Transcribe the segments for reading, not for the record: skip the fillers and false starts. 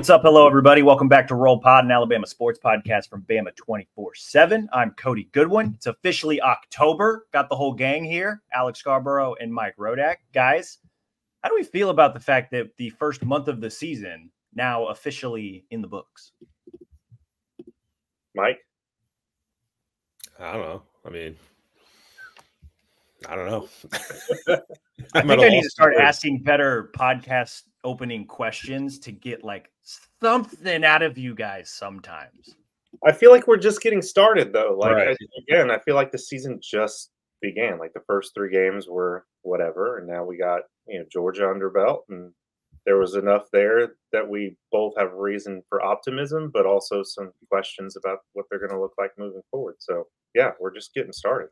What's up? Hello, everybody. Welcome back to Roll Pod, an Alabama sports podcast from Bama 24/7. I'm Cody Goodwin. It's officially October. Got the whole gang here, Alex Scarborough and Mike Rodak. Guys, how do we feel about the fact that the first month of the season now officially in the books? Mike? I don't know. I don't know. I think I need to start asking better podcast opening questions to get like something out of you guys sometimes. I feel like we're just getting started though. Like right. I feel like the season just began. Like the first three games were whatever, and now we got Georgia under belt, and there was enough there that we both have reason for optimism, but also some questions about what they're going to look like moving forward. So yeah, we're just getting started.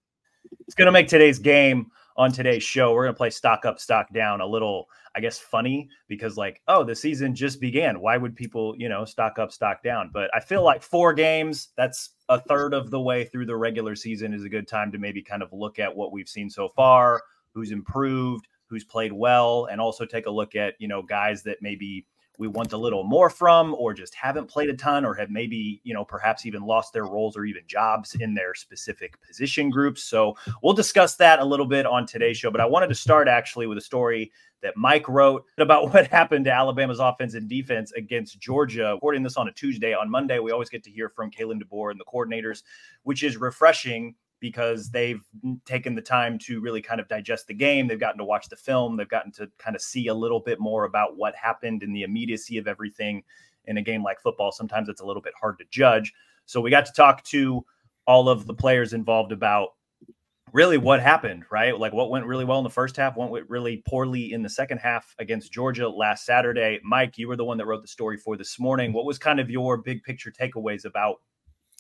It's going to make today's game on today's show. We're going to play stock up, stock down a little, I guess, funny because like, oh, the season just began. Why would people, stock up, stock down? But I feel like 4 games, that's a third of the way through the regular season, is a good time to maybe kind of look at what we've seen so far, who's improved, who's played well, and also take a look at, guys that maybe we want a little more from, or just haven't played a ton, or have maybe, perhaps even lost their roles or even jobs in their specific position groups. So we'll discuss that a little bit on today's show. But I wanted to start actually with a story that Mike wrote about what happened to Alabama's offense and defense against Georgia. Recording this on a Tuesday. On Monday, we always get to hear from Kalen DeBoer and the coordinators, which is refreshing because they've taken the time to really kind of digest the game. They've gotten to watch the film. They've gotten to kind of see a little bit more about what happened in the immediacy of everything in a game like football. Sometimes it's a little bit hard to judge. So we got to talk to all of the players involved about really what happened, right? Like what went really well in the first half, what went really poorly in the second half against Georgia last Saturday. Mike, you were the one that wrote the story for this morning. What was kind of your big picture takeaways about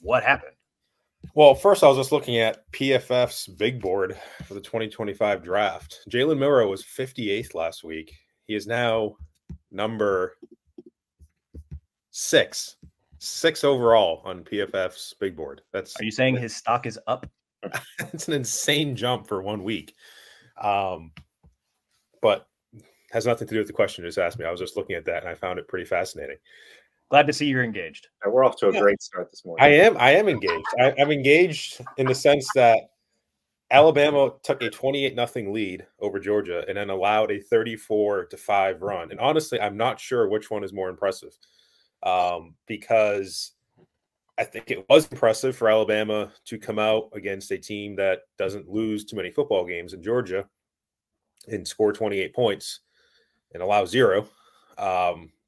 what happened? Well, first, I was just looking at PFF's big board for the 2025 draft. Jalen Milroe was 58th last week. He is now number 6 overall on PFF's big board. Are you saying his stock is up? It's an insane jump for 1 week. But has nothing to do with the question you just asked me. I was just looking at that, and I found it pretty fascinating. Glad to see you're engaged. We're off to a great start this morning. I am engaged. I'm engaged in the sense that Alabama took a 28-0 lead over Georgia and then allowed a 34-5 run. And honestly, I'm not sure which one is more impressive, because I think it was impressive for Alabama to come out against a team that doesn't lose too many football games in Georgia and score 28 points and allow 0.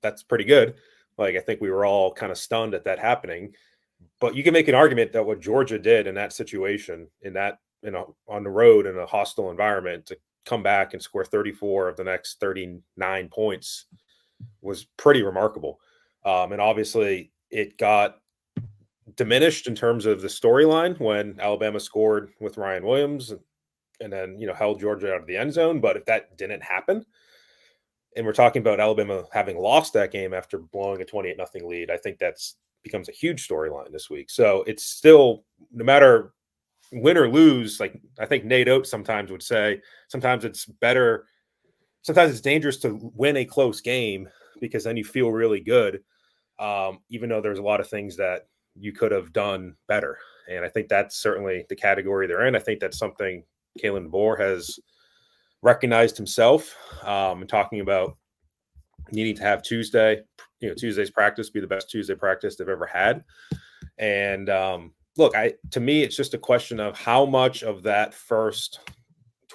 That's pretty good. Like, I think we were all kind of stunned at that happening, but you can make an argument that what Georgia did in that situation, on the road in a hostile environment, to come back and score 34 of the next 39 points was pretty remarkable. And obviously it got diminished in terms of the storyline when Alabama scored with Ryan Williams and then, held Georgia out of the end zone. But if that didn't happen, and we're talking about Alabama having lost that game after blowing a 28-0 lead, I think that's becomes a huge storyline this week. So it's still, no matter win or lose, like I think Nate Oates sometimes would say, sometimes it's dangerous to win a close game because then you feel really good, even though there's a lot of things that you could have done better. And I think that's certainly the category they're in. I think that's something Kalen DeBoer has recognized himself, and talking about needing to have Tuesday's practice be the best Tuesday practice they've ever had. And look, to me, it's just a question of how much of that first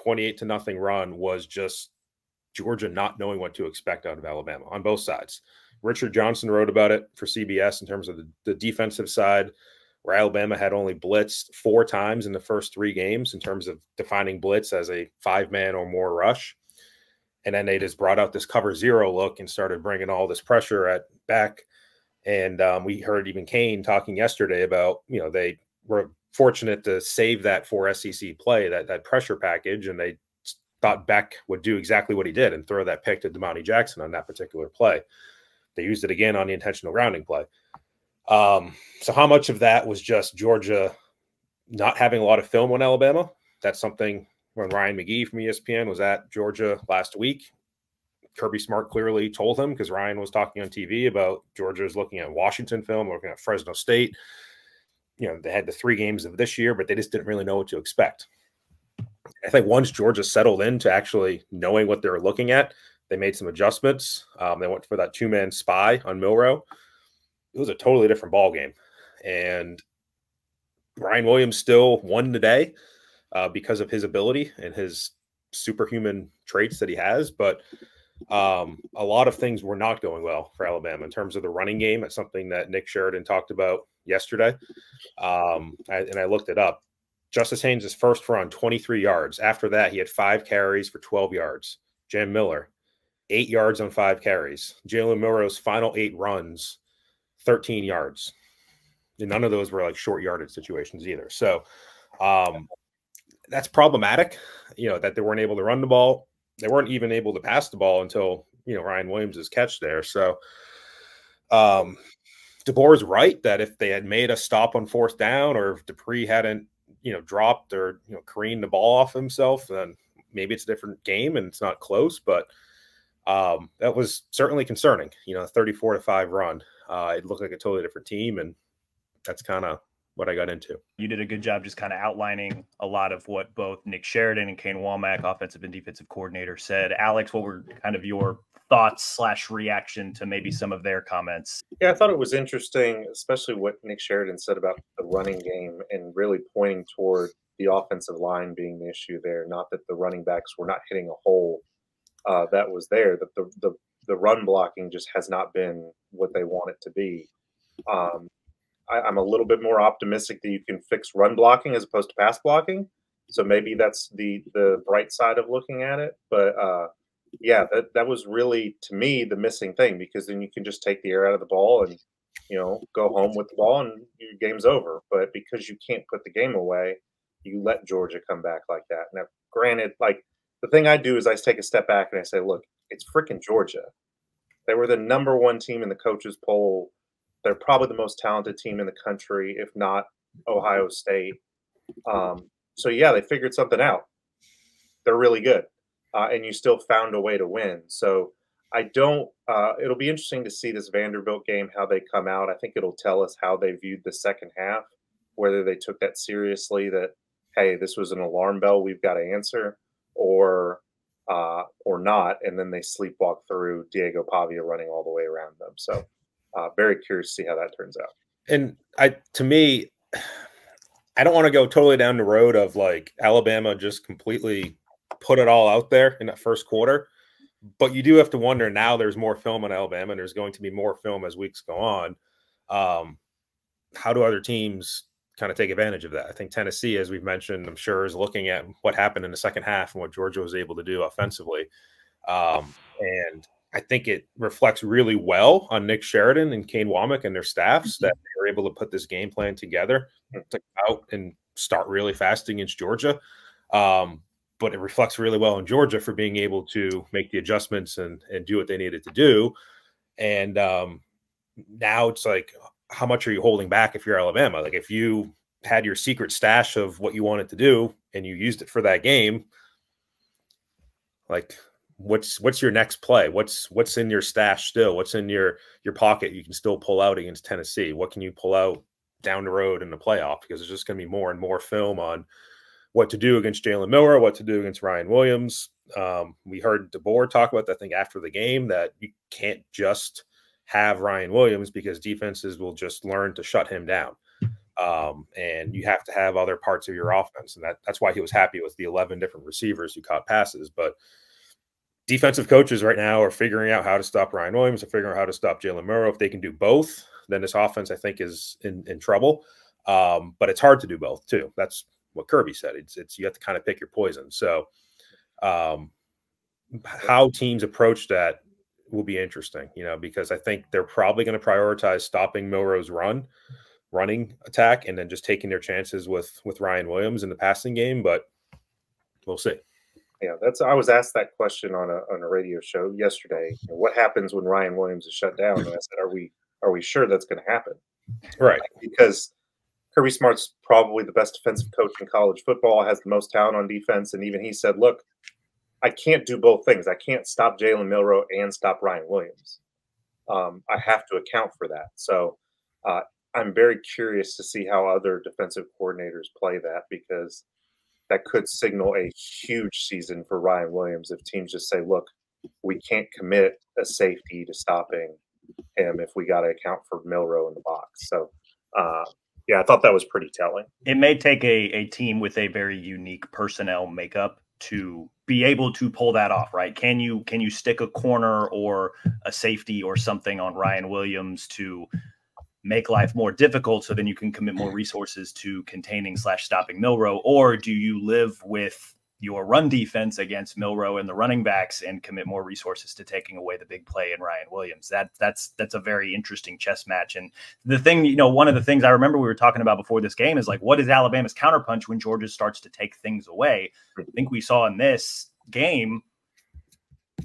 28-0 run was just Georgia not knowing what to expect out of Alabama on both sides. Richard Johnson wrote about it for CBS in terms of the defensive side, where Alabama had only blitzed 4 times in the first 3 games in terms of defining blitz as a 5-man or more rush. And then they just brought out this cover 0 look and started bringing all this pressure at back. And we heard even Kane talking yesterday about, they were fortunate to save that for SEC play, that pressure package. And they thought Beck would do exactly what he did and throw that pick to Damani Jackson on that particular play. They used it again on the intentional grounding play. So how much of that was just Georgia not having a lot of film on Alabama? That's something when Ryan McGee from ESPN was at Georgia last week, Kirby Smart clearly told him, because Ryan was talking on TV about Georgia's looking at Washington film, looking at Fresno State. You know, they had the 3 games of this year, but they just didn't really know what to expect. I think once Georgia settled into actually knowing what they were looking at, they made some adjustments. They went for that 2-man spy on Milroe. It was a totally different ball game. And Ryan Williams still won today because of his ability and his superhuman traits that he has. But a lot of things were not going well for Alabama in terms of the running game. That's something that Nick Sheridan talked about yesterday. And I looked it up. Justice Haynes' first run, 23 yards. After that, he had 5 carries for 12 yards. Jam Miller, 8 yards on 5 carries. Jalen Milroe's final 8 runs, 13 yards. And none of those were like short yardage situations either. So that's problematic, you know, that they weren't able to run the ball. They weren't even able to pass the ball until, you know, Ryan Williams' catch there. So DeBoer's right that if they had made a stop on 4th down, or if Dupree hadn't, you know, dropped or, you know, careened the ball off himself, then maybe it's a different game and it's not close. But that was certainly concerning, you know, 34-5 run. It looked like a totally different team, and that's kind of what I got into. You did a good job just kind of outlining a lot of what both Nick Sheridan and Kane Womack, offensive and defensive coordinator, said. Alex, what were kind of your thoughts / reaction to maybe some of their comments? Yeah, I thought it was interesting, especially what Nick Sheridan said about the running game and really pointing toward the offensive line being the issue there. Not that the running backs were not hitting a hole that was there, that the run blocking just has not been what they want it to be. I'm a little bit more optimistic that you can fix run blocking as opposed to pass blocking. So maybe that's the bright side of looking at it. But yeah, that was really, to me, the missing thing, because then you can just take the air out of the ball and, you know, go home with the ball and your game's over. But because you can't put the game away, you let Georgia come back like that. Now, granted, like, the thing I do is I take a step back and I say, look, it's freaking Georgia. They were the #1 team in the coaches poll. They're probably the most talented team in the country, if not Ohio State. So, yeah, they figured something out. They're really good. And you still found a way to win. So I don't it'll be interesting to see this Vanderbilt game, how they come out. I think it'll tell us how they viewed the second half, whether they took that seriously, that, hey, this was an alarm bell we've got to answer, or not. And then they sleepwalk through Diego Pavia running all the way around them. So very curious to see how that turns out. And to me, I don't want to go totally down the road of like Alabama just completely put it all out there in that first quarter. But you do have to wonder, now there's more film on Alabama, and there's going to be more film as weeks go on. How do other teams kind of take advantage of that? I think Tennessee, as we've mentioned, I'm sure is looking at what happened in the second half and what Georgia was able to do offensively. And I think it reflects really well on Nick Sheridan and Kane Womack and their staffs that they were able to put this game plan together to go out and start really fast against Georgia. But it reflects really well on Georgia for being able to make the adjustments and do what they needed to do. And now it's like, how much are you holding back if you're Alabama? Like, if you had your secret stash of what you wanted to do and you used it for that game, like, what's your next play? What's in your stash still? What's in your pocket you can still pull out against Tennessee? What can you pull out down the road in the playoff? Because there's just going to be more and more film on what to do against Jalen Miller, what to do against Ryan Williams. We heard DeBoer talk about that thing after the game, that you can't just have Ryan Williams because defenses will just learn to shut him down. And you have to have other parts of your offense. And that's why he was happy with the 11 different receivers who caught passes. But defensive coaches right now are figuring out how to stop Ryan Williams and figuring out how to stop Jalen Miller. If they can do both, then this offense, I think, is in trouble. But it's hard to do both too. That's what Kirby said. It's you have to kind of pick your poison. So how teams approach that will be interesting, you know, because I think they're probably going to prioritize stopping Milroe's running attack and then just taking their chances with Ryan Williams in the passing game. But we'll see. Yeah, I was asked that question on a radio show yesterday. You know, what happens when Ryan Williams is shut down? And I said, are we sure that's going to happen? Right. Because Kirby Smart's probably the best defensive coach in college football, has the most talent on defense. And even he said, look, I can't do both things. I can't stop Jalen Milroe and stop Ryan Williams. I have to account for that. So uh, I'm very curious to see how other defensive coordinators play that, because that could signal a huge season for Ryan Williams if teams just say, look, we can't commit a safety to stopping him if we got to account for Milroe in the box. So, yeah, I thought that was pretty telling. It may take a team with a very unique personnel makeup to be able to pull that off, right? Can you stick a corner or a safety or something on Ryan Williams to make life more difficult so then you can commit more resources to containing / stopping Milroe? Or do you live with your run defense against Milroe and the running backs and commit more resources to taking away the big play in Ryan Williams? That's a very interesting chess match. And the thing, one of the things I remember we were talking about before this game is like, what is Alabama's counterpunch when Georgia starts to take things away? I think we saw in this game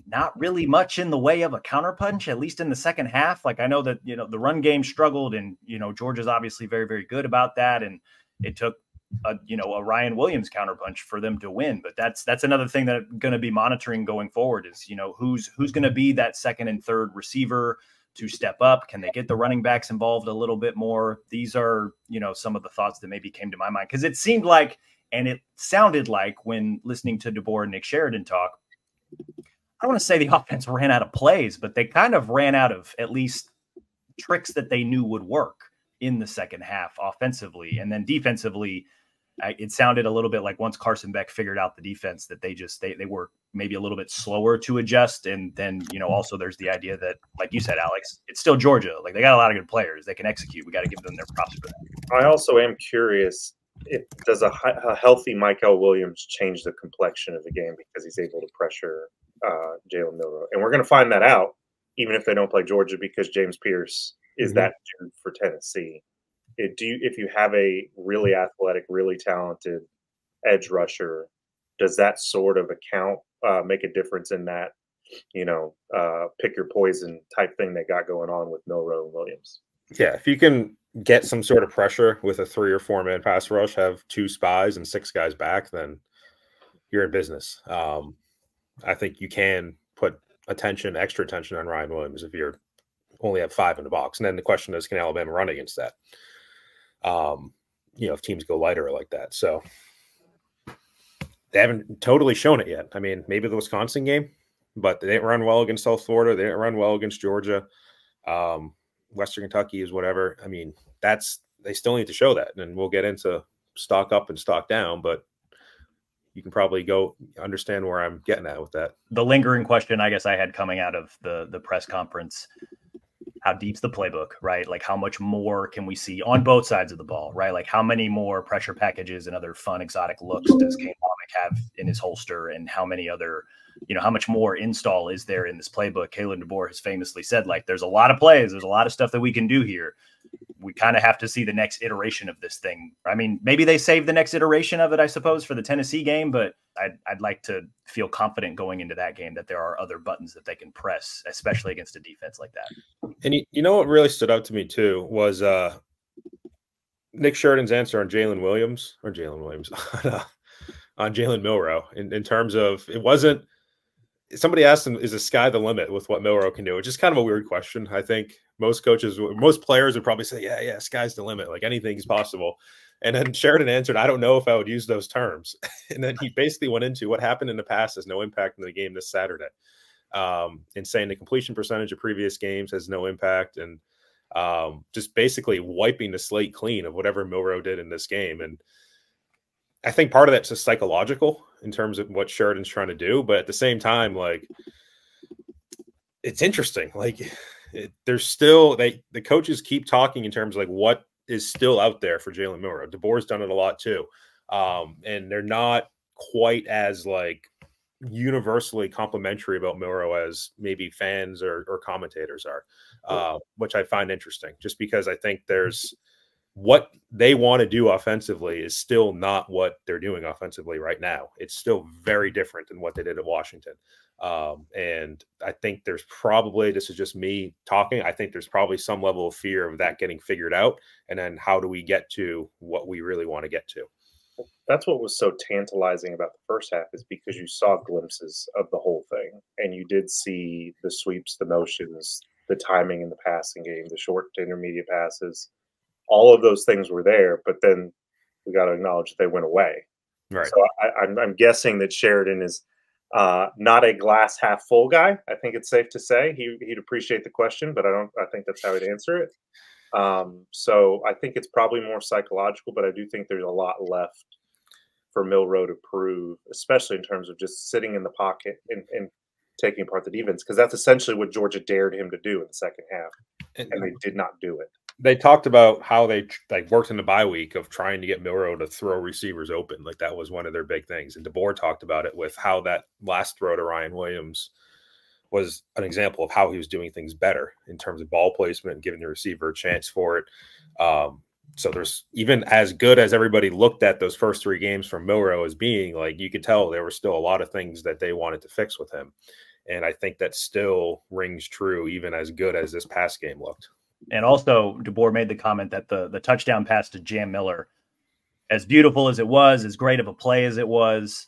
not really much in the way of a counterpunch, at least in the second half. Like, I know that, the run game struggled, and, Georgia's obviously very, very good about that. And it took a Ryan Williams counterpunch for them to win. But that's another thing that I'm going to be monitoring going forward is, who's going to be that second and third receiver to step up. Can they get the running backs involved a little bit more? These are, some of the thoughts that maybe came to my mind, because it seemed like, and it sounded like when listening to DeBoer and Nick Sheridan talk, I don't want to say the offense ran out of plays, but they kind of ran out of at least tricks that they knew would work in the second half offensively. And then defensively, it sounded a little bit like once Carson Beck figured out the defense that they were maybe a little bit slower to adjust. And then, also there's the idea that, like you said, Alex, it's still Georgia. Like, they got a lot of good players. They can execute. We got to give them their props for that. I also am curious, does a healthy Michael Williams change the complexion of the game because he's able to pressure Jalen Milroe? And we're going to find that out even if they don't play Georgia, because James Pierce is that dude for Tennessee. If you have a really athletic, really talented edge rusher, does that sort of account make a difference in that, pick your poison type thing they got going on with Milroe and Williams? Yeah, if you can get some sort of pressure with a 3 or 4 man pass rush, have 2 spies and 6 guys back, then you're in business. I think you can put extra attention on Ryan Williams if you're only have 5 in the box. And then the question is, can Alabama run against that? If teams go lighter like that. So they haven't totally shown it yet. I mean, maybe the Wisconsin game, but they didn't run well against South Florida. They didn't run well against Georgia. Western Kentucky is whatever. I mean, they still need to show that. And we'll get into stock up and stock down, but you can probably go understand where I'm getting at with that. The lingering question I guess I had coming out of the press conference, how deep's the playbook, right? Like, how much more can we see on both sides of the ball, right? Like, how many more pressure packages and other fun, exotic looks does Kane Wommack have in his holster? And how many other, how much more install is there in this playbook? Kalen DeBoer has famously said, like, there's a lot of plays. There's a lot of stuff that we can do here. We kind of have to see the next iteration of this thing. I mean, maybe they save the next iteration of it, I suppose, for the Tennessee game, but I'd like to feel confident going into that game that there are other buttons that they can press, especially against a defense like that. And you know what really stood out to me too was Nick Sheridan's answer on Jalen Williams on Jalen Milroe in terms of, it wasn't, somebody asked him, is the sky the limit with what Milroe can do? Which is kind of a weird question. I think most players would probably say, yeah, sky's the limit. Like, anything is possible. And then Sheridan answered, I don't know if I would use those terms. And then he basically went into what happened in the past has no impact in the game this Saturday. And saying the completion percentage of previous games has no impact, and just basically wiping the slate clean of whatever Milroe did in this game. And I think part of that's just psychological in terms of what Sheridan's trying to do. But at the same time, like, it's interesting. Like, there's still, the coaches keep talking in terms of like what is still out there for Jalen Milroe. DeBoer's done it a lot too. And they're not quite as like universally complimentary about Milroe as maybe fans or commentators are, which I find interesting, just because I think there's what they want to do offensively is still not what they're doing offensively right now. It's still very different than what they did at Washington. And I think there's probably, this is just me talking, I think there's probably some level of fear of that getting figured out. And then how do we get to what we really want to get to? That's what was so tantalizing about the first half is because you saw glimpses of the whole thing, and you did see the sweeps, the motions, the timing in the passing game, the short to intermediate passes. All of those things were there, but then we got to acknowledge they went away. Right. So I'm guessing that Sheridan is not a glass half full guy. I think it's safe to say he'd appreciate the question, but I don't. I think that's how he'd answer it. So I think it's probably more psychological, but I do think there's a lot left for Milrow to prove, especially in terms of just sitting in the pocket and taking apart the defense, because that's essentially what Georgia dared him to do in the second half, and they did not do it. They talked about how they like worked in the bye week of trying to get Milrow to throw receivers open. Like that was one of their big things. And DeBoer talked about it with how that last throw to Ryan Williams was an example of how he was doing things better in terms of ball placement and giving the receiver a chance for it. So there's, even as good as everybody looked at those first 3 games from Milrow as being, like, you could tell there were still a lot of things that they wanted to fix with him. And I think that still rings true, even as good as this past game looked. And also, DeBoer made the comment that the touchdown pass to Jam Miller, as beautiful as it was, as great of a play as it was,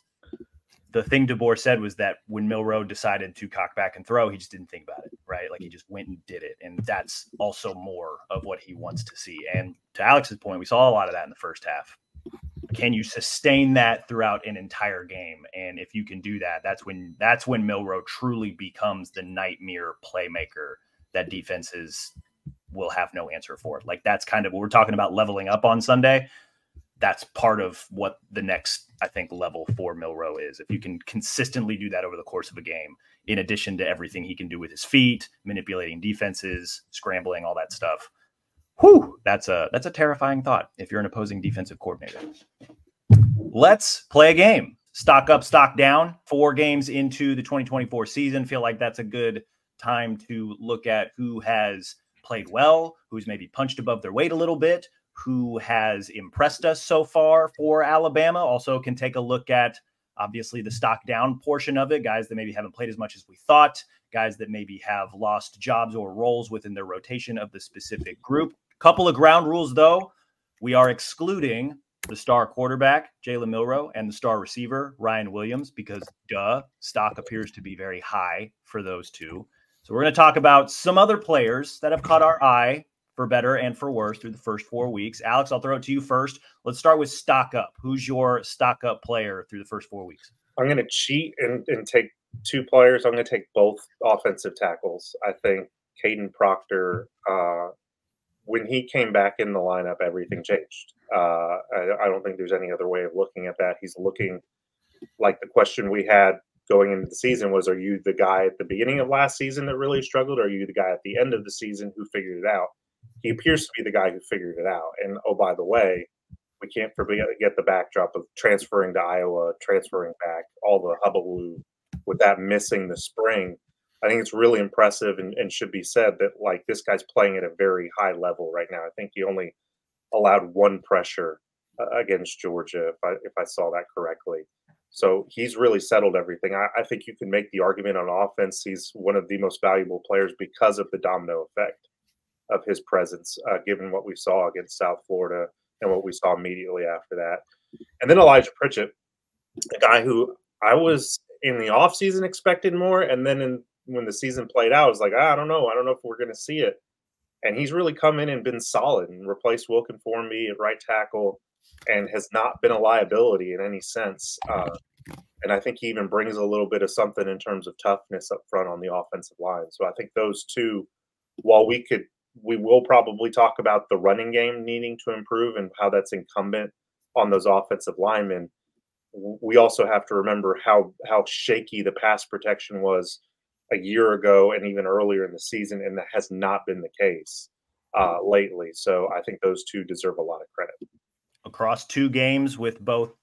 the thing DeBoer said was that when Milrow decided to cock back and throw, he just didn't think about it, right? Like, he just went and did it. And that's also more of what he wants to see. And to Alex's point, we saw a lot of that in the first half. Can you sustain that throughout an entire game? And if you can do that, that's when Milrow truly becomes the nightmare playmaker that defenses will have no answer for. Like, that's kind of what we're talking about, leveling up on Sunday. That's part of what the next, I think, level for Milrow is. If you can consistently do that over the course of a game, in addition to everything he can do with his feet, manipulating defenses, scrambling, all that stuff. Whew, that's a terrifying thought if you're an opposing defensive coordinator. Let's play a game. Stock up, stock down. 4 games into the 2024 season. Feel like that's a good time to look at who has played well, who's maybe punched above their weight a little bit, who has impressed us so far for Alabama. Also can take a look at, obviously, the stock down portion of it, guys that maybe haven't played as much as we thought, guys that maybe have lost jobs or roles within their rotation of the specific group. Couple of ground rules, though. We are excluding the star quarterback, Jalen Milrow, and the star receiver, Ryan Williams, because, stock appears to be very high for those two. So we're going to talk about some other players that have caught our eye, for better and for worse, through the first 4 weeks. Alex, I'll throw it to you first. Let's start with stock up. Who's your stock up player through the first 4 weeks? I'm going to cheat and take 2 players. I'm going to take both offensive tackles. I think Caden Proctor, when he came back in the lineup, everything changed. I don't think there's any other way of looking at that. He's looking like the question we had going into the season was, are you the guy at the beginning of last season that really struggled, or are you the guy at the end of the season who figured it out? He appears to be the guy who figured it out. And, oh, by the way, we can't forget the backdrop of transferring to Iowa, transferring back, all the hullabaloo with that missing the spring. I think it's really impressive and should be said that, like, this guy's playing at a very high level right now. I think he only allowed 1 pressure against Georgia, if I saw that correctly. So he's really settled everything. I think you can make the argument on offense he's one of the most valuable players because of the domino effect of his presence, given what we saw against South Florida and what we saw immediately after that. And then Elijah Pritchett, a guy who I was in the offseason expected more, and then when the season played out, I was like, I don't know if we're going to see it. And he's really come in and been solid and replaced Wilkenformby at right tackle and has not been a liability in any sense. And I think he even brings a little bit of something in terms of toughness up front on the offensive line. So I think those two, while we will probably talk about the running game needing to improve and how that's incumbent on those offensive linemen, we also have to remember how shaky the pass protection was a year ago and even earlier in the season, and that has not been the case lately. So I think those two deserve a lot of credit. Across 2 games with both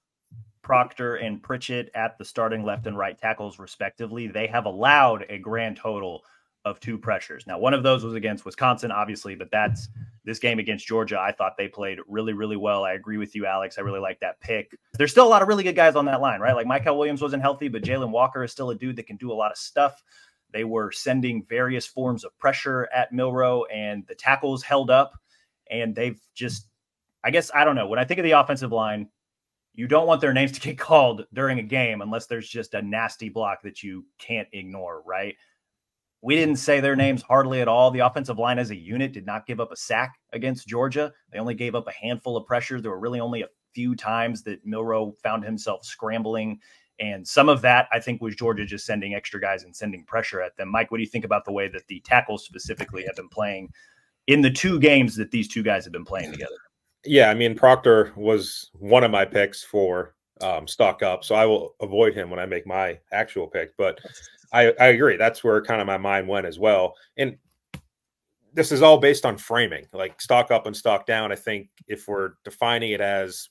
Proctor and Pritchett at the starting left and right tackles, respectively, they have allowed a grand total of 2 pressures. Now, one of those was against Wisconsin, obviously, but that's this game against Georgia. I thought they played really, really well. I agree with you, Alex. I really like that pick. There's still a lot of really good guys on that line, right? Like, Michael Williams wasn't healthy, but Jalen Walker is still a dude that can do a lot of stuff. They were sending various forms of pressure at Milrow, and the tackles held up. And they've just, I guess, I don't know. When I think of the offensive line, you don't want their names to get called during a game unless there's just a nasty block that you can't ignore, right? We didn't say their names hardly at all. The offensive line as a unit did not give up a sack against Georgia. They only gave up a handful of pressures. There were really only a few times that Milroe found himself scrambling. And some of that, I think, was Georgia just sending extra guys and sending pressure at them. Mike, what do you think about the way that the tackles specifically have been playing in the 2 games that these 2 guys have been playing together? Yeah, I mean, Proctor was one of my picks for stock up, so I will avoid him when I make my actual pick. But I agree. That's where kind of my mind went as well. And this is all based on framing, like stock up and stock down. I think if we're defining it as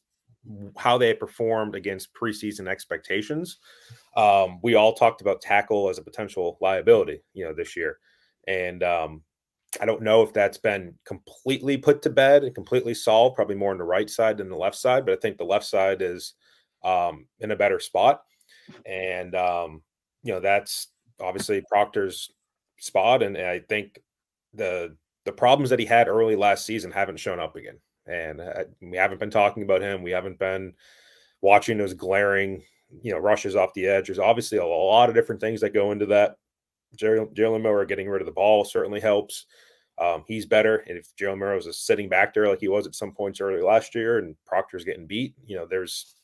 how they performed against preseason expectations, we all talked about tackle as a potential liability, this year. And I don't know if that's been completely put to bed and completely solved, probably more on the right side than the left side. But I think the left side is in a better spot. And, that's obviously Proctor's spot. And I think the problems that he had early last season haven't shown up again. And we haven't been talking about him. We haven't been watching those glaring, rushes off the edge. There's obviously a lot of different things that go into that. Jalen Miller getting rid of the ball certainly helps. He's better. And if Jalen Miller was sitting back there like he was at some points early last year and Proctor's getting beat, there's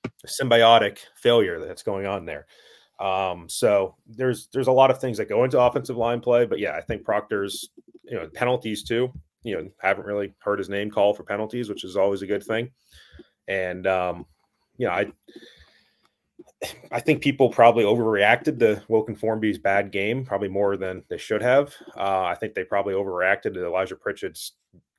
a symbiotic failure that's going on there. So there's a lot of things that go into offensive line play. But yeah, I think Proctor's, penalties too, haven't really heard his name called for penalties, which is always a good thing. And, I think people probably overreacted to Wilkin Formby's bad game, probably more than they should have. I think they probably overreacted to Elijah Pritchett's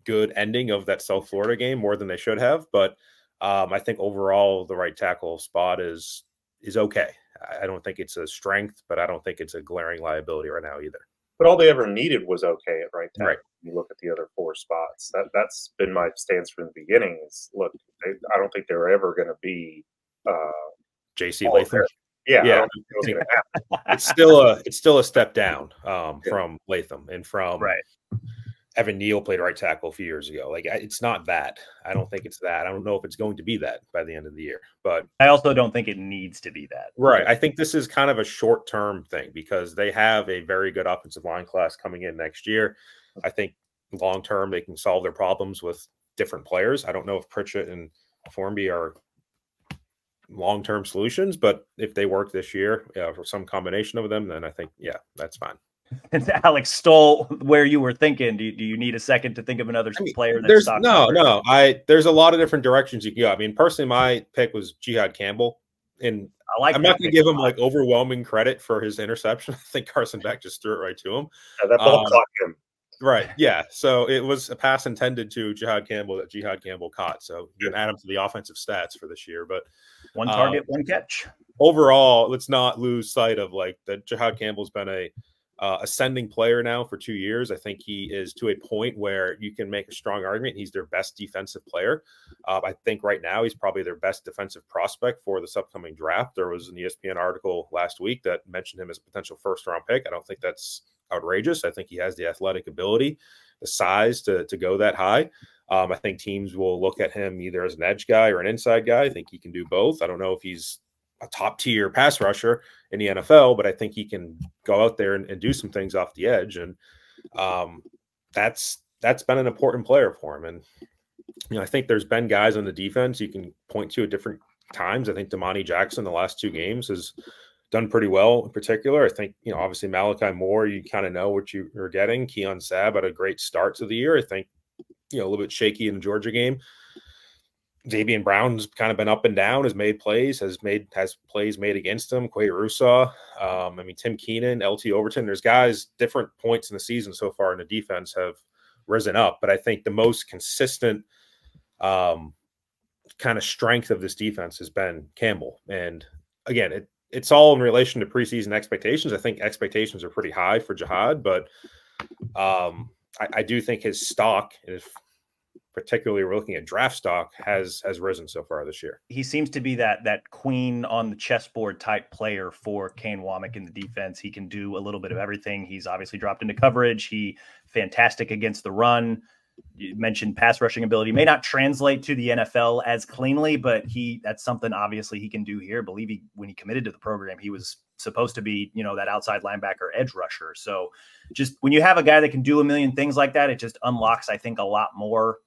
good ending of that South Florida game more than they should have. But I think overall the right tackle spot is okay. I don't think it's a strength, but I don't think it's a glaring liability right now either. But all they ever needed was okay at right tackle. Right. You look at the other 4 spots. That's been my stance from the beginning. Is look, I don't think they're ever going to be. JC Latham. Yeah. I don't think it was gonna happen. It's still a step down from Latham and from Evan Neal played right tackle a few years ago. Like it's not that. I don't think it's that. I don't know if it's going to be that by the end of the year. But I also don't think it needs to be that. Right. I think this is kind of a short-term thing because they have a very good offensive line class coming in next year. I think long-term they can solve their problems with different players. I don't know if Pritchett and Formby are long-term solutions, but if they work this year for some combination of them, then I think, that's fine. And Alex stole where you were thinking. Do you need a second to think of another player? There's there's a lot of different directions you can go. I mean, personally, my pick was Jihad Campbell, and I'm not going to give him like overwhelming credit for his interception. I think Carson Beck just threw it right to him. Yeah, that ball caught him. Right. Yeah. So it was a pass intended to Jihad Campbell that Jihad Campbell caught. So you can add him to the offensive stats for this year. But 1 target, 1 catch. Overall, let's not lose sight of like that Jihad Campbell's been a ascending player now for 2 years. I think he is to a point where you can make a strong argument he's their best defensive player. I think right now he's probably their best defensive prospect for this upcoming draft. There was an ESPN article last week that mentioned him as a potential first-round pick. I don't think that's outrageous. I think he has the athletic ability, the size to go that high. I think teams will look at him either as an edge guy or an inside guy. I think he can do both. I don't know if he's a top tier pass rusher in the NFL, but I think he can go out there and do some things off the edge. And that's been an important player for him. And, I think there's been guys on the defense you can point to at different times. I think Damani Jackson, the last 2 games has done pretty well in particular. I think, obviously Malachi Moore, you kind of know what you're getting. Keon Sabb had a great start to the year. I think, a little bit shaky in the Georgia game. Davian Brown's kind of been up and down, has plays made against him. Quay Rusaw, Tim Keenan, LT Overton. There's guys, different points in the season so far in the defense have risen up. But I think the most consistent kind of strength of this defense has been Campbell. And again, it's all in relation to preseason expectations. I think expectations are pretty high for Jihad, but I do think his stock, if particularly we're looking at draft stock, has risen so far this year. He seems to be that queen on the chessboard type player for Kane Womack in the defense. He can do a little bit of everything. He's obviously dropped into coverage. He fantastic against the run. You mentioned pass rushing ability may not translate to the NFL as cleanly, but that's something obviously he can do here. I believe when he committed to the program, he was supposed to be, that outside linebacker edge rusher. So just when you have a guy that can do a million things like that, it just unlocks, I think, a lot more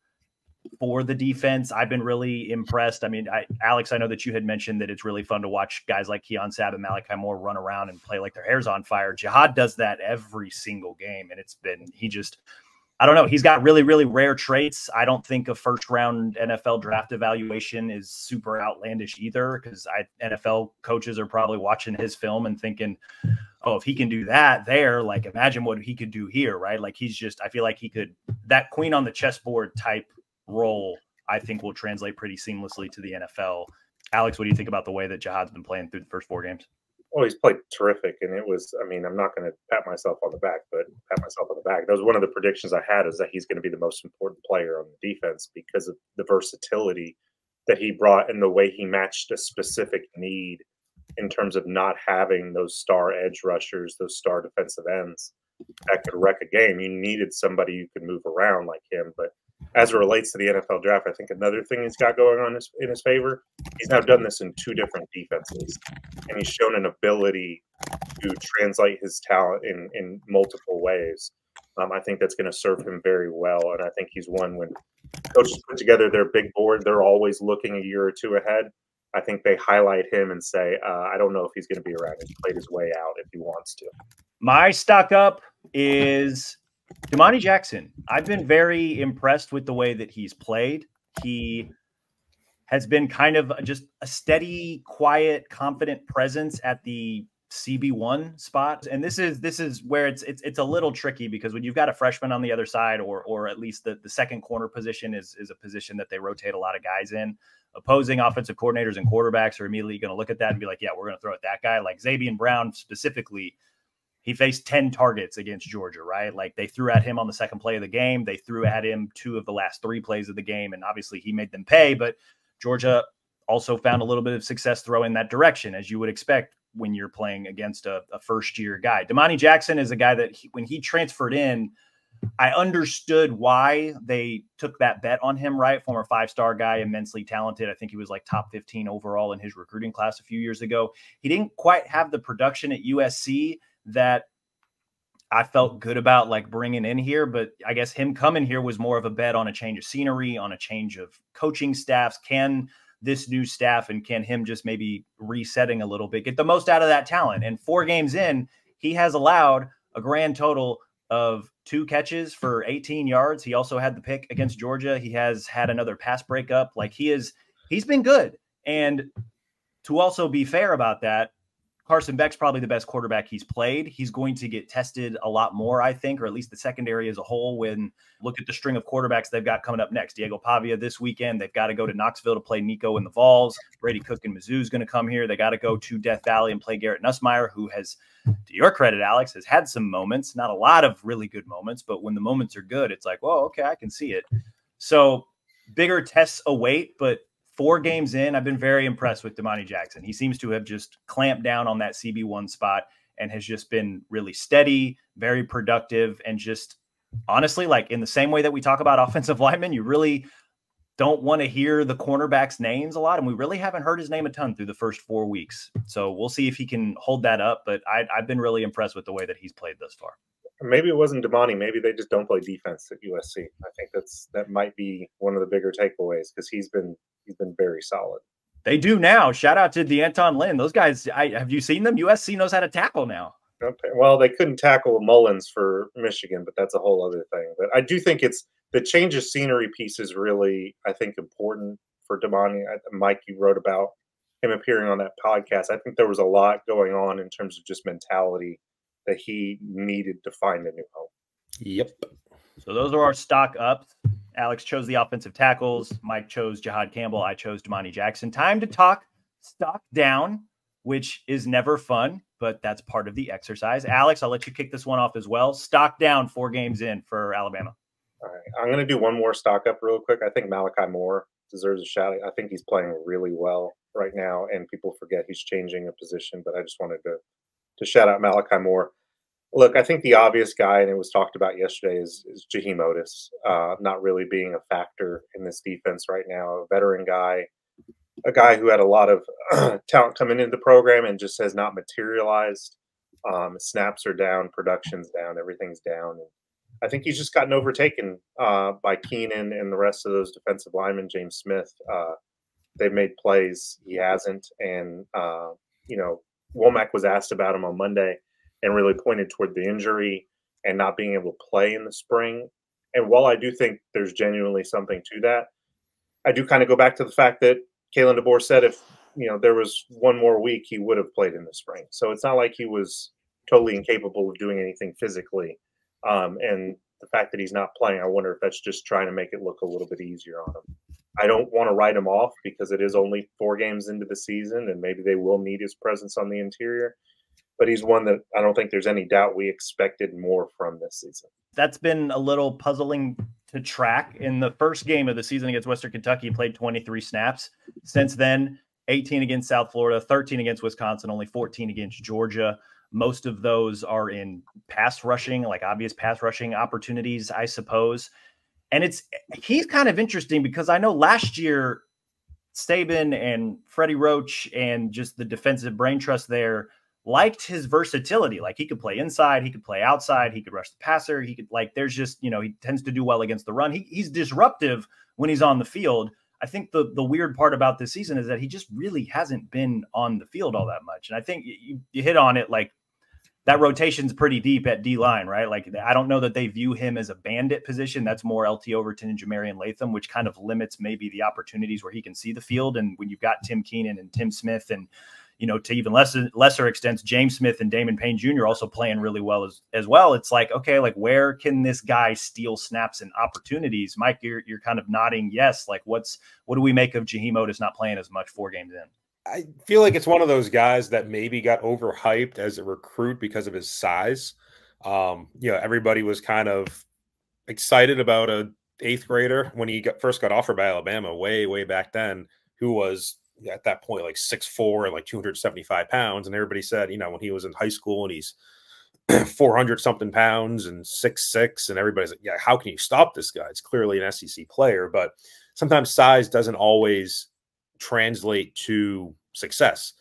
for the defense. I've been really impressed. I mean, Alex, I know that you had mentioned that it's really fun to watch guys like Keon Sabb and Malachi Moore run around and play like their hair's on fire. Jihad does that every single game. And I don't know. He's got really, really rare traits. I don't think a first-round NFL draft evaluation is super outlandish either, because NFL coaches are probably watching his film and thinking, oh, if he can do that there, like imagine what he could do here, right? Like I feel like that queen on the chessboard type role, I think will translate pretty seamlessly to the NFL. Alex, what do you think about the way that Jihad's been playing through the first 4 games? Oh, he's played terrific. And it was, I mean, I'm not going to pat myself on the back, but pat myself on the back. That was one of the predictions I had, is that he's going to be the most important player on the defense because of the versatility that he brought and the way he matched a specific need in terms of not having those star edge rushers, those star defensive ends that could wreck a game. You needed somebody you could move around like him. But as it relates to the NFL draft, I think another thing he's got going on in his favor, he's now done this in 2 different defenses, and he's shown an ability to translate his talent in multiple ways. I think that's going to serve him very well, and I think he's one when coaches put together their big board, they're always looking a year or 2 ahead. I think they highlight him and say, I don't know if he's going to be around. He's played his way out if he wants to. My stock up is Damani Jackson. I've been very impressed with the way that he's played. He has been kind of just a steady, quiet, confident presence at the CB1 spot. And this is where it's a little tricky, because when you've got a freshman on the other side, or at least the second corner position is a position that they rotate a lot of guys in. Opposing offensive coordinators and quarterbacks are immediately going to look at that and be like, yeah, we're going to throw at that guy. Like Xavier Brown specifically, he faced 10 targets against Georgia, right? Like they threw at him on the second play of the game. They threw at him 2 of the last 3 plays of the game. And obviously he made them pay, but Georgia also found a little bit of success throwing that direction, as you would expect when you're playing against a first-year guy. Damani Jackson is a guy that when he transferred in, I understood why they took that bet on him, right? Former 5-star guy, immensely talented. I think he was like top 15 overall in his recruiting class a few years ago. He didn't quite have the production at USC that I felt good about like bringing in here, but I guess him coming here was more of a bet on a change of scenery, on a change of coaching staffs. Can this new staff and can him just maybe resetting a little bit get the most out of that talent? And 4 games in, he has allowed a grand total of 2 catches for 18 yards. He also had the pick against Georgia. He has had another pass breakup. Like he's been good. And to also be fair about that, Carson Beck's probably the best quarterback he's played. He's going to get tested a lot more, I think, or at least the secondary as a whole. When look at the string of quarterbacks they've got coming up next. Diego Pavia this weekend. They've got to go to Knoxville to play Nico in the Vols. Brady Cook and Mizzou is going to come here. They got to go to Death Valley and play Garrett Nussmeier, who has, to your credit, Alex, has had some moments, not a lot of really good moments, but when the moments are good, it's like, well, okay, I can see it. So bigger tests await, but 4 games in, I've been very impressed with Damani Jackson. He seems to have just clamped down on that CB1 spot and has just been really steady, very productive, and just honestly, like in the same way that we talk about offensive linemen, you really don't want to hear the cornerbacks' names a lot, and we really haven't heard his name a ton through the first 4 weeks. So we'll see if he can hold that up, but I've been really impressed with the way that he's played thus far. Maybe it wasn't Damani. Maybe they just don't play defense at USC. I think that might be one of the bigger takeaways, because he's been very solid. They do now. Shout out to DeAnton Lynn. Those guys, have you seen them? USC knows how to tackle now. Okay. Well, they couldn't tackle Mullins for Michigan, but that's a whole other thing. But I do think it's the change of scenery piece is really, I think, important for Damani. Mike, you wrote about him appearing on that podcast. I think there was a lot going on in terms of just mentality that he needed to find a new home. Yep. So those are our stock ups. Alex chose the offensive tackles. Mike chose Jihad Campbell. I chose Damani Jackson. Time to talk stock down, which is never fun, but that's part of the exercise. Alex, I'll let you kick this one off as well. Stock down 4 games in for Alabama. All right. I'm going to do one more stock up real quick. I think Malachi Moore deserves a shout. I think he's playing really well right now, and people forget he's changing a position, but I just wanted to shout out Malachi Moore. Look, I think the obvious guy, and it was talked about yesterday, is Jaheim Otis, not really being a factor in this defense right now. A veteran guy, a guy who had a lot of talent coming into the program and just has not materialized. Snaps are down, production's down, everything's down. And I think he's just gotten overtaken by Keenan and the rest of those defensive linemen. James Smith, they've made plays, he hasn't. And you know, Womack was asked about him on Monday and really pointed toward the injury and not being able to play in the spring. And while I do think there's genuinely something to that, I do kind of go back to the fact that Kalen DeBoer said if there was one more week, he would have played in the spring. So it's not like he was totally incapable of doing anything physically. And the fact that he's not playing, I wonder if that's just trying to make it look a little bit easier on him. I don't want to write him off because it is only 4 games into the season, and maybe they will need his presence on the interior. But he's one that I don't think there's any doubt we expected more from this season. That's been a little puzzling to track. In the first game of the season against Western Kentucky, he played 23 snaps. Since then, 18 against South Florida, 13 against Wisconsin, only 14 against Georgia. Most of those are in pass rushing, like obvious pass rushing opportunities, I suppose. And he's kind of interesting because I know last year, Saban and Freddie Roach and just the defensive brain trust there liked his versatility. Like he could play inside, he could play outside, he could rush the passer. He could there's just, he tends to do well against the run. He's disruptive when he's on the field. I think the weird part about this season is that he just really hasn't been on the field all that much. And I think you hit on it, like that rotation's pretty deep at D-line, right? Like I don't know that they view him as a bandit position. That's more LT Overton and Jamarian Latham, which kind of limits maybe the opportunities where he can see the field. And when you've got Tim Keenan and Tim Smith and to even lesser extents, James Smith and Damon Payne Jr. also playing really well as well. It's like, okay, like where can this guy steal snaps and opportunities? Mike, you're kind of nodding yes. Like what do we make of Jaheim Otis not playing as much 4 games in? I feel like it's one of those guys that maybe got overhyped as a recruit because of his size. Everybody was kind of excited about a 8th grader when he first got offered by Alabama way back then, who was at that point like 6'4" and like 275 pounds. And everybody said, when he was in high school and he's 400 something pounds and 6'6", and everybody's like, yeah, how can you stop this guy? It's clearly an SEC player, but sometimes size doesn't always translate to success.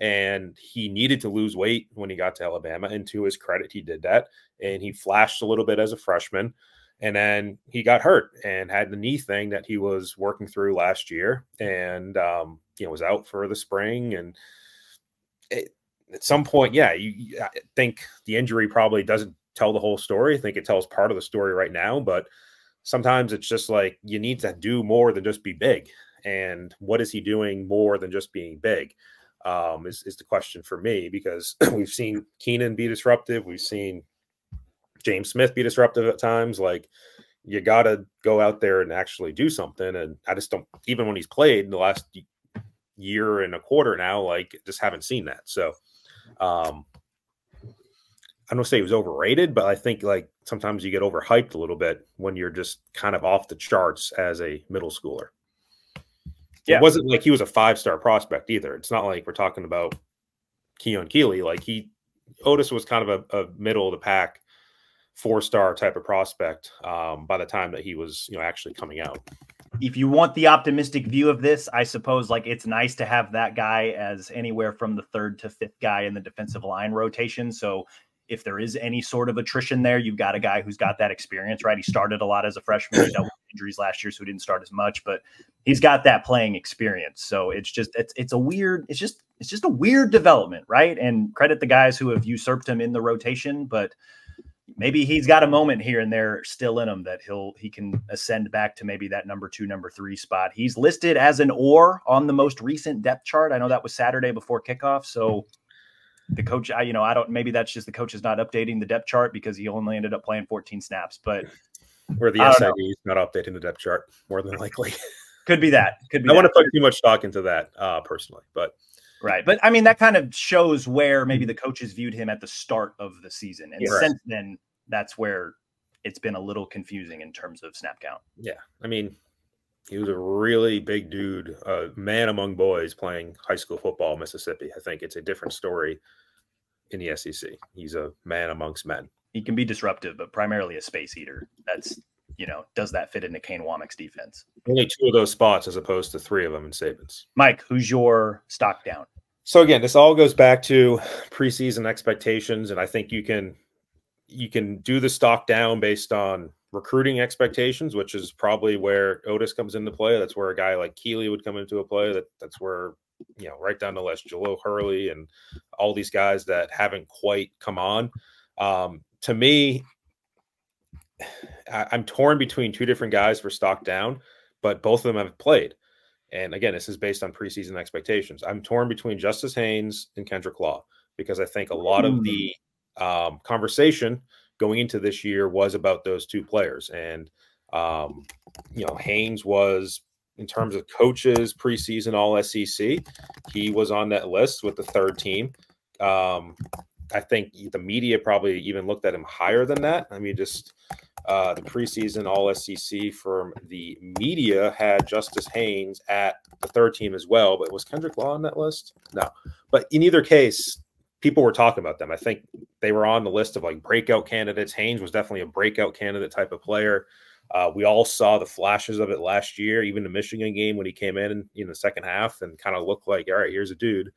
And he needed to lose weight when he got to Alabama, and to his credit, he did that. And he flashed a little bit as a freshman, and then he got hurt and had the knee thing that he was working through last year, and was out for the spring. And at some point, I think the injury probably doesn't tell the whole story. I think it tells part of the story right now, but sometimes it's just like you need to do more than just be big. And what is he doing more than just being big is the question for me, because we've seen Keenan be disruptive. We've seen James Smith be disruptive at times. Like, you got to go out there and actually do something. And I just don't, even when he's played the last year and a quarter now, like, just haven't seen that. So I don't say he was overrated, but I think like sometimes you get overhyped a little bit when you're just kind of off the charts as a middle schooler. Yeah. It wasn't like he was a 5-star prospect either. It's not like we're talking about Keon Keeley. Like Otis was kind of a middle of the pack 4-star type of prospect by the time that he was, actually coming out. If you want the optimistic view of this, I suppose like it's nice to have that guy as anywhere from the 3rd to 5th guy in the defensive line rotation. So if there is any sort of attrition there, you've got a guy who's got that experience, right? He started a lot as a freshman. He dealt with injuries last year, so he didn't start as much, but he's got that playing experience. So it's just a weird development, right? And credit the guys who have usurped him in the rotation, but maybe he's got a moment here and there still in him that he can ascend back to maybe that number 2, number 3 spot. He's listed as an or on the most recent depth chart. I know that was Saturday before kickoff, so the coach, I don't, maybe that's just the coach is not updating the depth chart because he only ended up playing 14 snaps, but or the SID is not updating the depth chart more than likely. Could be that. I don't want to put too much stock into that personally, but right. But I mean, that kind of shows where maybe the coaches viewed him at the start of the season. And since then, that's where it's been a little confusing in terms of snap count. Yeah. I mean, he was a really big dude, a man among boys playing high school football in Mississippi. I think it's a different story in the SEC. He's a man amongst men. He can be disruptive, but primarily a space eater. That's, does that fit into Kane Womack's defense? Only 2 of those spots as opposed to 3 of them in Saban's. Mike, who's your stock down? So again, this all goes back to preseason expectations, and I think you can do the stock down based on recruiting expectations, which is probably where Otis comes into play. That's where a guy like Keeley would come into a play. That's where, right down the list, Jalil Hurley and all these guys that haven't quite come on. To me, I'm torn between 2 different guys for stock down, but both of them have played. And again, this is based on preseason expectations. I'm torn between Justice Haynes and Kendrick Law, because I think a lot of the conversation going into this year was about those 2 players. And, Haynes was, in terms of coaches, preseason All SEC, he was on that list with the 3rd team. I think the media probably even looked at him higher than that. I mean, just the preseason All SEC from the media had Justice Haynes at the 3rd team as well. But was Kendrick Law on that list? No. But in either case, people were talking about them. I think they were on the list of like breakout candidates. Haynes was definitely a breakout candidate type of player. We all saw the flashes of it last year, even the Michigan game when he came in the second half and kind of looked like, all right, here's a dude.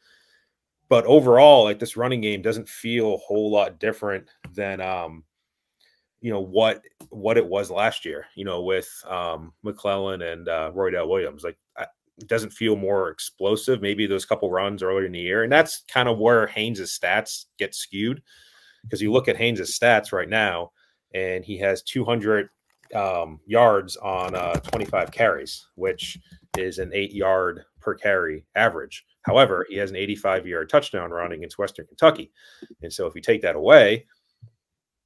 But overall, like, this running game doesn't feel a whole lot different than, what it was last year, with McClellan and Roydell Williams. Like, it doesn't feel more explosive. Maybe those couple runs earlier in the year. And that's kind of where Haynes' stats get skewed, because you look at Haynes' stats right now, and he has 200 yards on 25 carries, which is an 8-yard per carry average. However, he has an 85-yard touchdown run against Western Kentucky. And so if you take that away,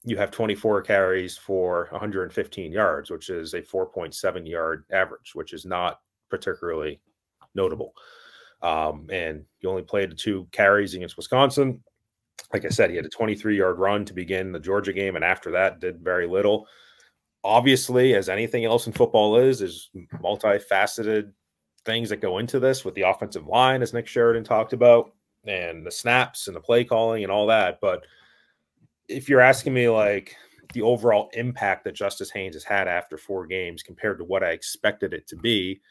you have 24 carries for 115 yards, which is a 4.7-yard average, which is not particularly notable. And you only played the 2 carries against Wisconsin. Like I said, he had a 23-yard run to begin the Georgia game, and after that did very little. Obviously, as anything else in football there's multifaceted things that go into this with the offensive line, as Nick Sheridan talked about, and the snaps and the play calling and all that. But if you're asking me, like, the overall impact that Justice Haynes has had after 4 games compared to what I expected it to be,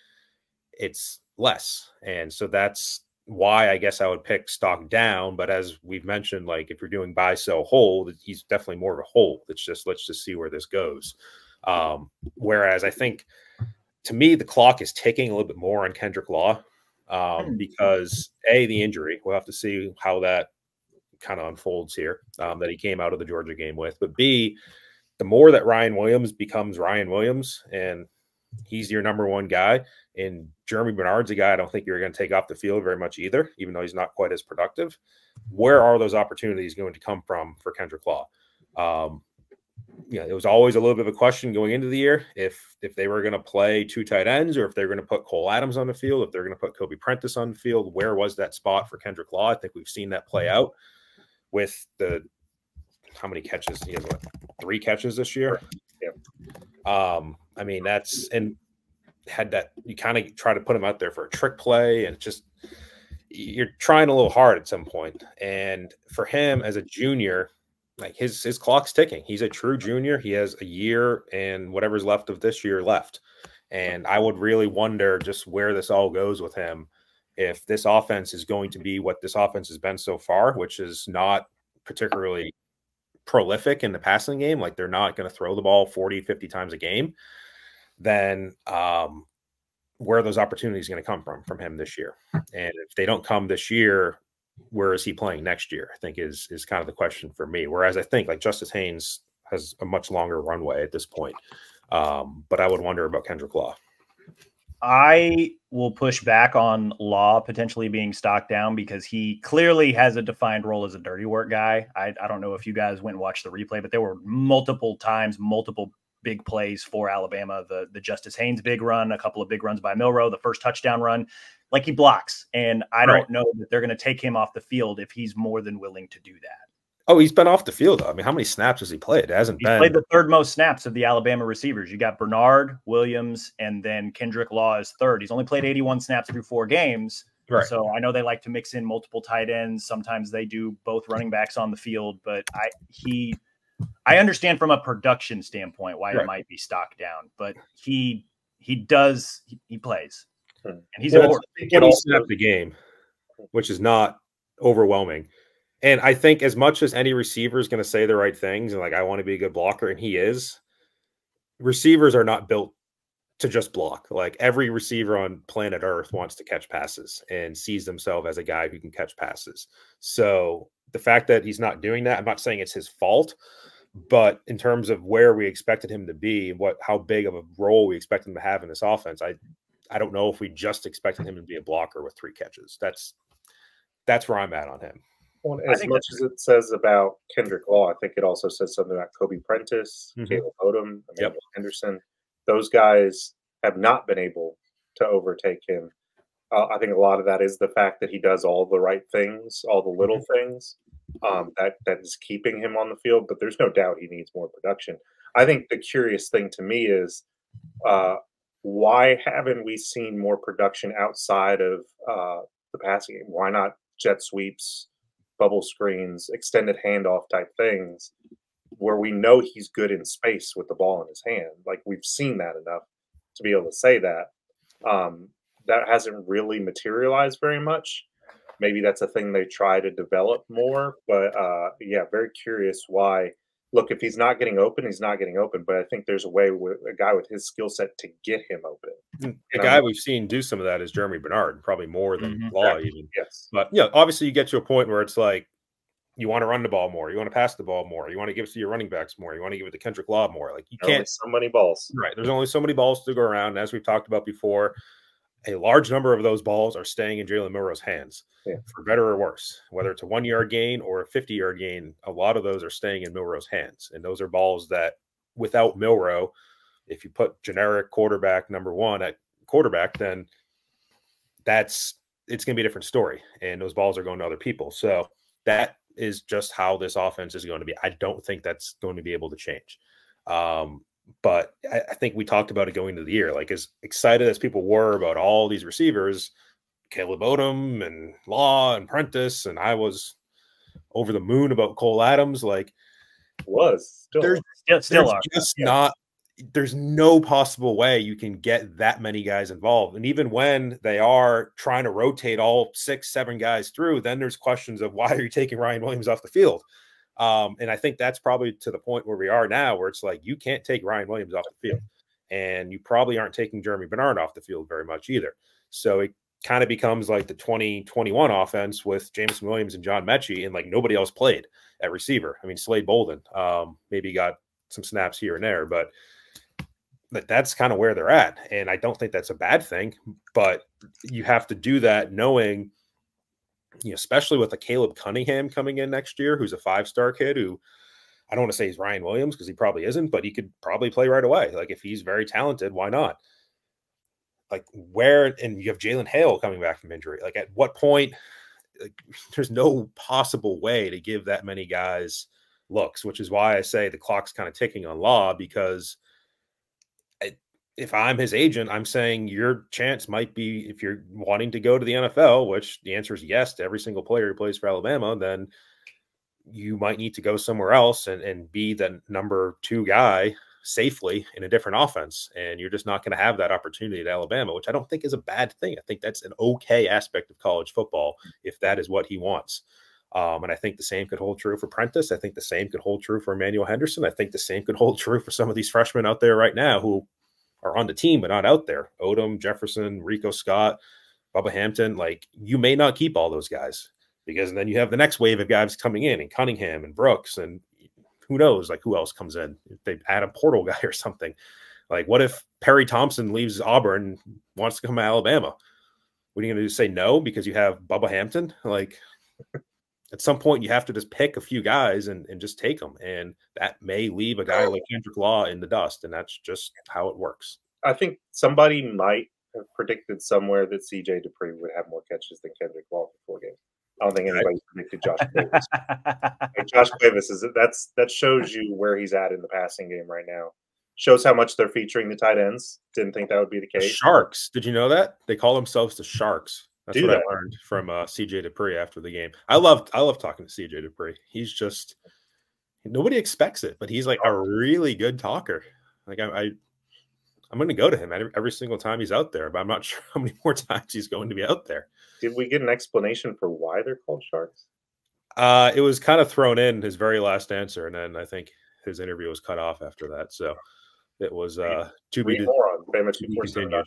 it's less. And so that's why I guess I would pick stock down. But as we've mentioned, like, if you're doing buy, sell, hold, he's definitely more of a hold. Let's just see where this goes. Whereas I think, to me, the clock is ticking a little bit more on Kendrick Law, because the injury, we'll have to see how that kind of unfolds here, that he came out of the Georgia game with. But B, the more that Ryan Williams becomes Ryan Williams, and he's your number 1 guy, and Jeremy Bernard's a guy I don't think you're going to take off the field very much either, even though he's not quite as productive. Where are those opportunities going to come from for Kendrick Law? It was always a little bit of a question going into the year if they were going to play 2 tight ends, or if they're going to put Cole Adams on the field, if they're going to put Kobe Prentice on the field. Where was that spot for Kendrick Law? I think we've seen that play out with how many catches? He has 3 catches this year. Yeah. I mean, and had that, you kind of try to put him out there for a trick play, and just, you're trying a little hard at some point. And for him as a junior, like, his clock's ticking. He's a true junior. He has a year and whatever's left of this year left. And I would really wonder just where this all goes with him, if this offense is going to be what this offense has been so far, which is not particularly prolific in the passing game. Like, they're not going to throw the ball 40, 50 times a game. Then where are those opportunities going to come from him this year? And if they don't come this year, where is he playing next year? I think is kind of the question for me. Whereas I think, like, Justice Haynes has a much longer runway at this point. But I would wonder about Kendrick Law. I will push back on Law potentially being stocked down, because he clearly has a defined role as a dirty work guy. I don't know if you guys went and watched the replay, but there were multiple times, multiple big plays for Alabama. The Justice Haynes big run, a couple of big runs by Milroe, the first touchdown run, like, he blocks. And I don't know that they're going to take him off the field if he's more than willing to do that. Oh, he's been off the field, though. I mean, how many snaps has he played? It hasn't been. He's played the 3rd most snaps of the Alabama receivers. You got Bernard, Williams, and then Kendrick Law is 3rd. He's only played 81 snaps through 4 games, Right. So I know they like to mix in multiple tight ends. Sometimes they do both running backs on the field, but I understand from a production standpoint why it might be stocked down, but he plays, and he's important. 20 snaps a game, which is not overwhelming. And I think as much as any receiver is going to say the right things and like, I want to be a good blocker, and he is, receivers are not built to just block. Like every receiver on planet Earth wants to catch passes and sees themselves as a guy who can catch passes. So the fact that he's not doing that, I'm not saying it's his fault, but in terms of where we expected him to be, how big of a role we expect him to have in this offense, I don't know if we just expected him to be a blocker with 3 catches. That's where I'm at on him. Well, as much as it says about Kendrick Law, I think it also says something about Kobe Prentice, Caleb Odom, Emmanuel Henderson. Those guys have not been able to overtake him. I think a lot of that is the fact that he does all the right things, all the little things that is keeping him on the field. But there's no doubt he needs more production. I think the curious thing to me is why haven't we seen more production outside of the passing game? Why not jet sweeps, bubble screens, extended handoff type things where we know he's good in space with the ball in his hand? Like we've seen that enough to be able to say that. That hasn't really materialized very much. Maybe that's a thing they try to develop more, but yeah, very curious why. Look, if he's not getting open, he's not getting open. But I think there's a way with a guy with his skill set to get him open. The guy we've seen do some of that is Jeremy Bernard, probably more than Law even. Yes. But yeah, obviously you get to a point where it's like you want to run the ball more, you want to pass the ball more, you want to give it to your running backs more, you want to give it to Kendrick Law more. Like you can't so many balls. Right. There's only so many balls to go around. And as we've talked about before, a large number of those balls are staying in Jalen Milroe's hands, for better or worse. Whether it's a 1-yard gain or a 50-yard gain, a lot of those are staying in Milroe's hands. And those are balls that, without Milroe, if you put generic quarterback number 1 at quarterback, then it's going to be a different story. And those balls are going to other people. So that is just how this offense is going to be. I don't think that's going to be able to change. But I think we talked about it going into the year. Like as excited as people were about all these receivers, Caleb Odom and Law and Prentice, and I was over the moon about Cole Adams. Like there's no possible way you can get that many guys involved. And even when they are trying to rotate all 6-7 guys through, then there's questions of why are you taking Ryan Williams off the field? And I think that's probably to the point where we are now, where it's like you can't take Ryan Williams off the field, and you probably aren't taking Jeremy Bernard off the field very much either. So it kind of becomes like the 2021 offense with Jameson Williams and John Mechie, and like nobody else played at receiver. I mean, Slade Bolden maybe got some snaps here and there, but that's kind of where they're at. And I don't think that's a bad thing, but you have to do that knowing, especially with a Caleb Cunningham coming in next year, who's a 5-star kid who I don't want to say he's Ryan Williams because he probably isn't, but he could probably play right away. Like if he's very talented, why not? Like and you have Jalen Hale coming back from injury. Like at what point, there's no possible way to give that many guys looks, which is why I say the clock's kind of ticking on Law, because if I'm his agent, I'm saying your chance might be, if you're wanting to go to the NFL, which the answer is yes to every single player who plays for Alabama, then you might need to go somewhere else and be the number 2 guy safely in a different offense. And you're just not going to have that opportunity at Alabama, which I don't think is a bad thing. I think that's an okay aspect of college football if that is what he wants. And I think the same could hold true for Prentice. I think the same could hold true for Emmanuel Henderson. I think the same could hold true for some of these freshmen out there right now who are on the team but not out there. Odom, Jefferson, Rico Scott, Bubba Hampton. Like you may not keep all those guys, because then you have the next wave of guys coming in, and Cunningham and Brooks, and who knows like who else comes in if they add a portal guy or something. Like what if Perry Thompson leaves Auburn and wants to come to Alabama? What are you going to do, say no because you have Bubba Hampton? Like at some point you have to just pick a few guys and just take them. And that may leave a guy like Kendrick Law in the dust. And that's just how it works. I think somebody might have predicted somewhere that CJ Dupree would have more catches than Kendrick Law for 4 games. I don't think anybody predicted Josh Davis. Like Josh Davis that shows you where he's at in the passing game right now. Shows how much they're featuring the tight ends. Didn't think that would be the case. The Sharks. Did you know that? They call themselves the Sharks. That's what I learned from CJ Dupree after the game. I love talking to CJ Dupree. He's just, nobody expects it, but he's like a really good talker. Like I'm going to go to him every single time he's out there, but I'm not sure how many more times he's going to be out there. Did we get an explanation for why they're called Sharks? It was kind of thrown in his very last answer, and then I think his interview was cut off after that. So it was to be continued.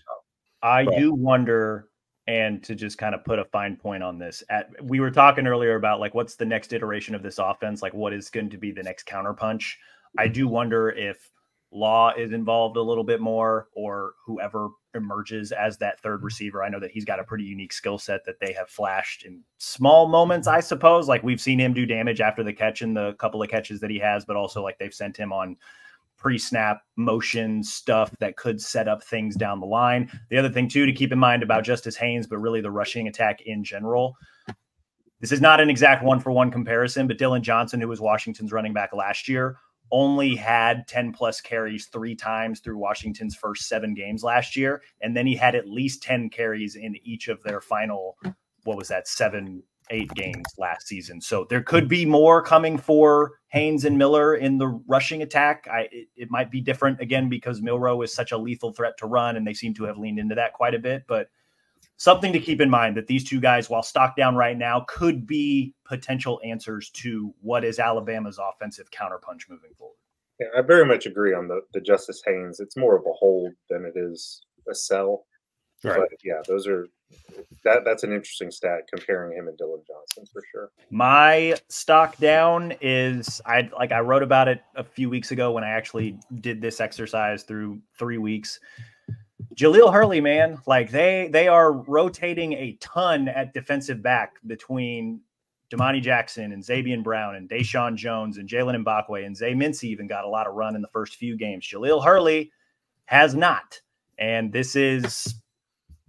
I do wonder, and to just kind of put a fine point on this, we were talking earlier about like what's the next iteration of this offense, like what is going to be the next counterpunch. I do wonder if Law is involved a little bit more, or whoever emerges as that third receiver. I know that he's got a pretty unique skill set that they have flashed in small moments, I suppose. Like we've seen him do damage after the catch in the couple of catches that he has, but also like they've sent him on pre-snap motion stuff that could set up things down the line. The other thing too to keep in mind about Justice Haynes, but really the rushing attack in general, this is not an exact one-for-one comparison, but Dylan Johnson, who was Washington's running back last year, only had 10 plus carries 3 times through Washington's first 7 games last year. And then he had at least 10 carries in each of their final, 7-8 games last season. So there could be more coming for Haynes and Miller in the rushing attack. It might be different again, because Milroe is such a lethal threat to run, and they seem to have leaned into that quite a bit, but something to keep in mind that these two guys, while stock down right now, could be potential answers to what is Alabama's offensive counterpunch moving forward. Yeah, I very much agree on the Justice Haynes. It's more of a hold than it is a sell. Right. But yeah, that's an interesting stat comparing him and Dylan Johnson for sure. My stock down is I wrote about it a few weeks ago when I actually did this exercise through 3 weeks. Jaleel Hurley, man, like they are rotating a ton at defensive back between Damani Jackson and Xavier Brown and Deshaun Jones and Jalen Mbakwe, and Zay Mincy even got a lot of run in the first few games. Jaleel Hurley has not. And this is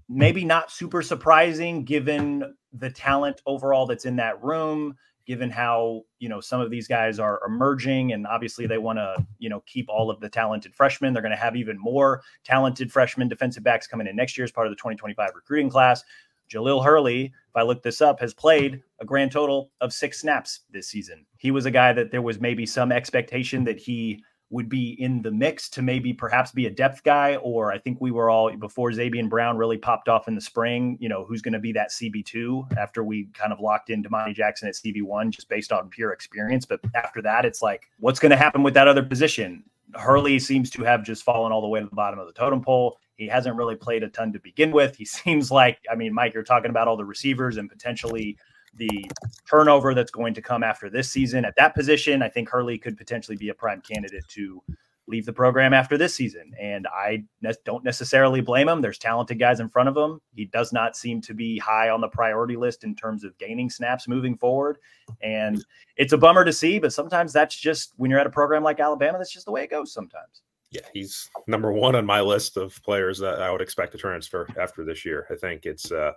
maybe not super surprising given the talent overall that's in that room, given how, some of these guys are emerging, and obviously they want to, keep all of the talented freshmen. They're going to have even more talented freshman defensive backs coming in next year as part of the 2025 recruiting class. Jaleel Hurley, if I look this up, has played a grand total of 6 snaps this season. He was a guy that there was maybe some expectation that he would be in the mix to maybe perhaps be a depth guy, or I think we were all, before Xavier Brown really popped off in the spring, who's going to be that CB2 after we kind of locked in Damani Jackson at CB1 just based on pure experience. But after that, it's like, what's going to happen with that other position? Hurley seems to have just fallen all the way to the bottom of the totem pole. He hasn't really played a ton to begin with. He seems like, Mike, you're talking about all the receivers and potentially the turnover that's going to come after this season at that position. I think Hurley could potentially be a prime candidate to leave the program after this season. And I don't necessarily blame him. There's talented guys in front of him. He does not seem to be high on the priority list in terms of gaining snaps moving forward. And it's a bummer to see, but sometimes that's just, when you're at a program like Alabama, that's just the way it goes sometimes. Yeah, he's number 1 on my list of players that I would expect to transfer after this year. I think it's the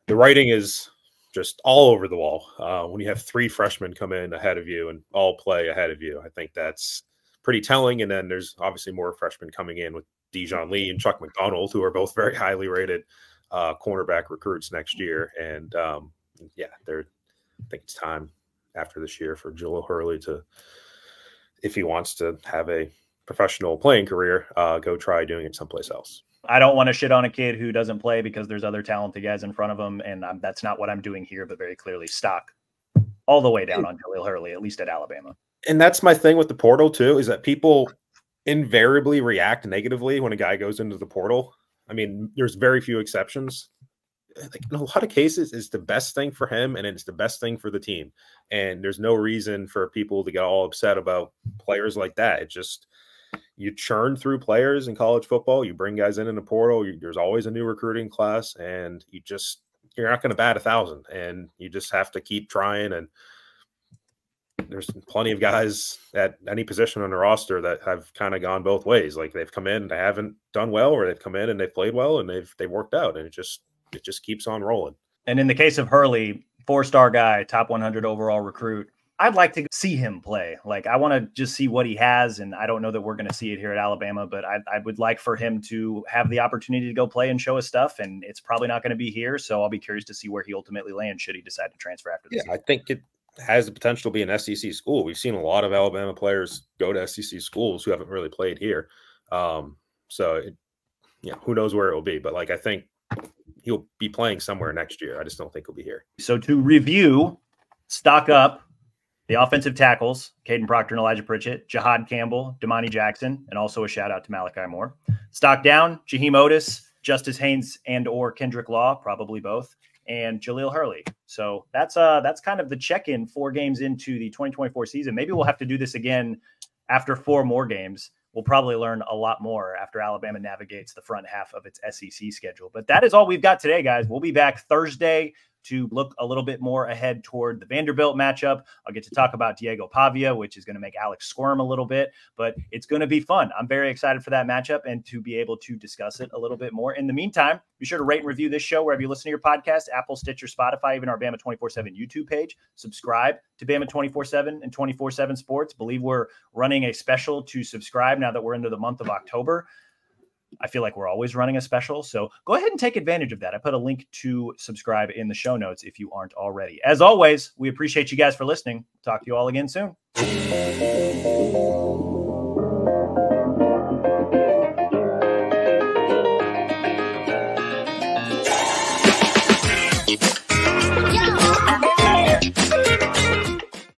writing is just all over the wall. When you have 3 freshmen come in ahead of you and all play ahead of you, I think that's pretty telling. And then there's obviously more freshmen coming in with Dijon Lee and Chuck McDonald, who are both very highly rated cornerback recruits next year. And I think it's time after this year for Jaleel Hurley to, if he wants to have a professional playing career, go try doing it someplace else. I don't want to shit on a kid who doesn't play because there's other talented guys in front of him, and that's not what I'm doing here, but very clearly stock all the way down on Jaleel Hurley, at least at Alabama. And that's my thing with the portal too, is that people invariably react negatively when a guy goes into the portal. There's very few exceptions. Like in a lot of cases, it's the best thing for him and it's the best thing for the team. And there's no reason for people to get all upset about players like that. It's just, you churn through players in college football. You bring guys in the portal. There's always a new recruiting class, and you're not going to bat 1,000, and you just have to keep trying. And there's plenty of guys at any position on the roster that have kind of gone both ways. Like they've come in, they haven't done well, or they've come in and they've played well and they've worked out, and it just keeps on rolling. And in the case of Hurley, 4-star guy, top 100 overall recruit, I'd like to see him play. Like, I want to just see what he has. And I don't know that we're going to see it here at Alabama, but I would like for him to have the opportunity to go play and show his stuff. And it's probably not going to be here. So I'll be curious to see where he ultimately lands should he decide to transfer after this. Yeah, I think it has the potential to be an SEC school. We've seen a lot of Alabama players go to SEC schools who haven't really played here. Who knows where it will be, but like, I think he'll be playing somewhere next year. I just don't think he'll be here. So to review, stock up the offensive tackles, Caden Proctor and Elijah Pritchett, Jahad Campbell, Damani Jackson, and also a shout out to Malachi Moore. Stock down, Jaheim Otis, Justice Haynes and or Kendrick Law, probably both, and Jaleel Hurley. So that's kind of the check-in 4 games into the 2024 season. Maybe we'll have to do this again after 4 more games. We'll probably learn a lot more after Alabama navigates the front half of its SEC schedule. But that is all we've got today, guys. We'll be back Thursday to look a little bit more ahead toward the Vanderbilt matchup. I'll get to talk about Diego Pavia, which is going to make Alex squirm a little bit, but it's going to be fun. I'm very excited for that matchup and to be able to discuss it a little bit more. In the meantime, be sure to rate and review this show wherever you listen to your podcast, Apple, Stitcher, Spotify, even our Bama 24/7 YouTube page. Subscribe to Bama 24/7 and 24/7 Sports. Believe we're running a special to subscribe now that we're into the month of October. I feel like we're always running a special, so go ahead and take advantage of that. I put a link to subscribe in the show notes if you aren't already. As always, we appreciate you guys for listening. Talk to you all again soon.